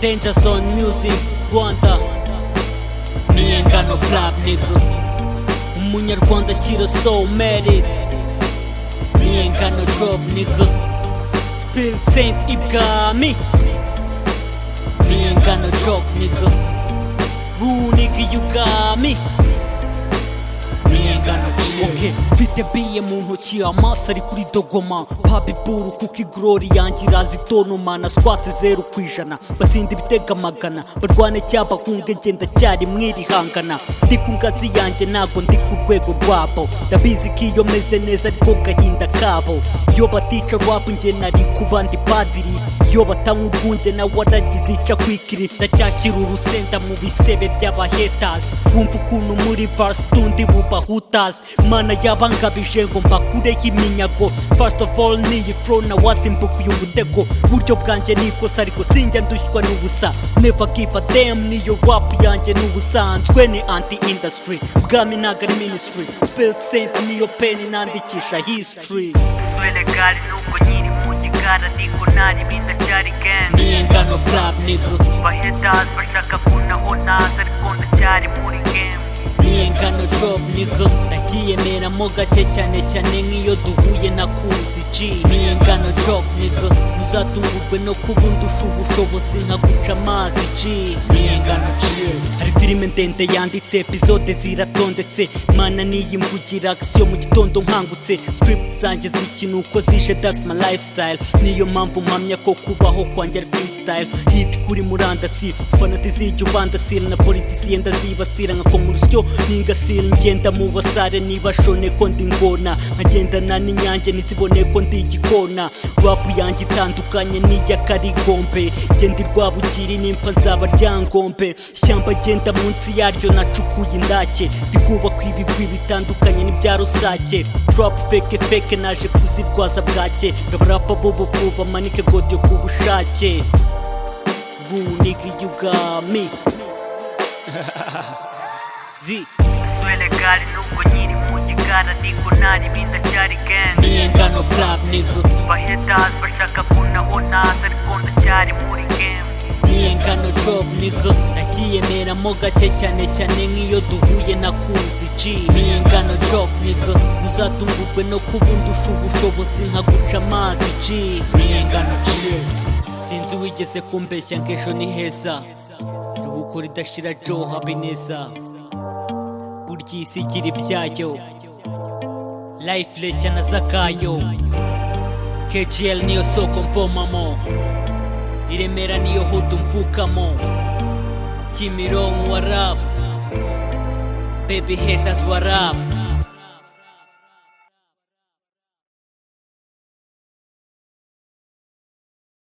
Dangerzone music Rwanda Niyengano club nigga Umunyarwanda Kiroso married Niyengano drop nigga Spill Saint Ibwami Niyengano drop nigga Rue nigga you got me Okay, mfite biye mu ntoki amaso ari kuri dogoma Pabiburu kuko igorori yanjye irazi tonumana Swase 0%, batsinda ibitega magana Barwane cyaba kunge ngenda cyari mwirihangana Ndi ku ngazi yanjye nago ndi ku rwego rwabo Ndabizi ko iyo meze neza ariko gahinda kabo Iyo batica rwabo nge nari kuba ndi padiri Iyo batanywa ubwunge na waragize ica kwikiri Ndacyashyira urusenda mu bisebe by'abahaters Wumva ukuntu muri verse tundi bubahutas Mana yabangabije ngo mbakureho iminyago First of all niyi flow na wasimbukuye umutego Buryo bwanjye nikosa ariko sinjya ndushywa n'ubusa Never give a damn niyo rap yanjye n'ubusanzwe ni anti-industry Bwami ntago ari ministry Spelled Saint niyo pen nandikisha history Legal nuko nyiri mu gikara niko nari binda cyari gang Niyengano club nigga Bahetas bashaka kunaho naza ariko ndacyari muri game Niyengano drop nigga Ndakiyemeramo gake cyane cyane nk'iyo duhuye nakuzi G Niyengano drop nigga Uzatungurwe no kubundusha ubushobozi nkaguca amazi G Niyengano chill Hari filime ndende yanditse episode ziratondetse Mana niyimvugira action mu gitondo nkangutse Script zanjye zikina uko zije that's my lifestyle Niyo mpamvu mpamya ko kubaho kwanjye ari freestyle Hit kuri murandasi fanatizi ubandasira na politician ndazibasira nka komurusyo ningasira ngenda mu basare niba shone ko ndi ngona nkagendana n'inyange nisibone ko ndi igikona Rap yanjye itandukanye n'iya Karigombe Gendi Rwabugiri nimfa nzaba ryangombe Shyamba genda munsi yaryo nacukuye indake Ndikubaka ibigwi bitandukanye n'ibya rusake Trap fake naje kuzirwaza bwake Ngabarapa bobo kuba manike godyo kubushake Rue nigga you got me Z Legal nuko nyiri mu gikara niko nari binda cyari gang Niyengano club nigga Bahetas bashaka kunaho naza ariko ndacyari muri game Niyengano drop nigga Ndakiyemeramo gake cyane cyane nk'iyo duhuye nakuzi G Niyengano drop nigga Uzatungurwe no kubundusha ubushobozi nkaguca amazi G Niyengano chill Sinzi wigeze kumbeshya ngejo ni heza Ruhuko ridashira Joe Habineza Burya isi igira ibyayo Lifeless na zakayo KGL niyo soko mvomamo Iremera niyo hudu mvukamo Kimironko wa rap Baby haters wa rap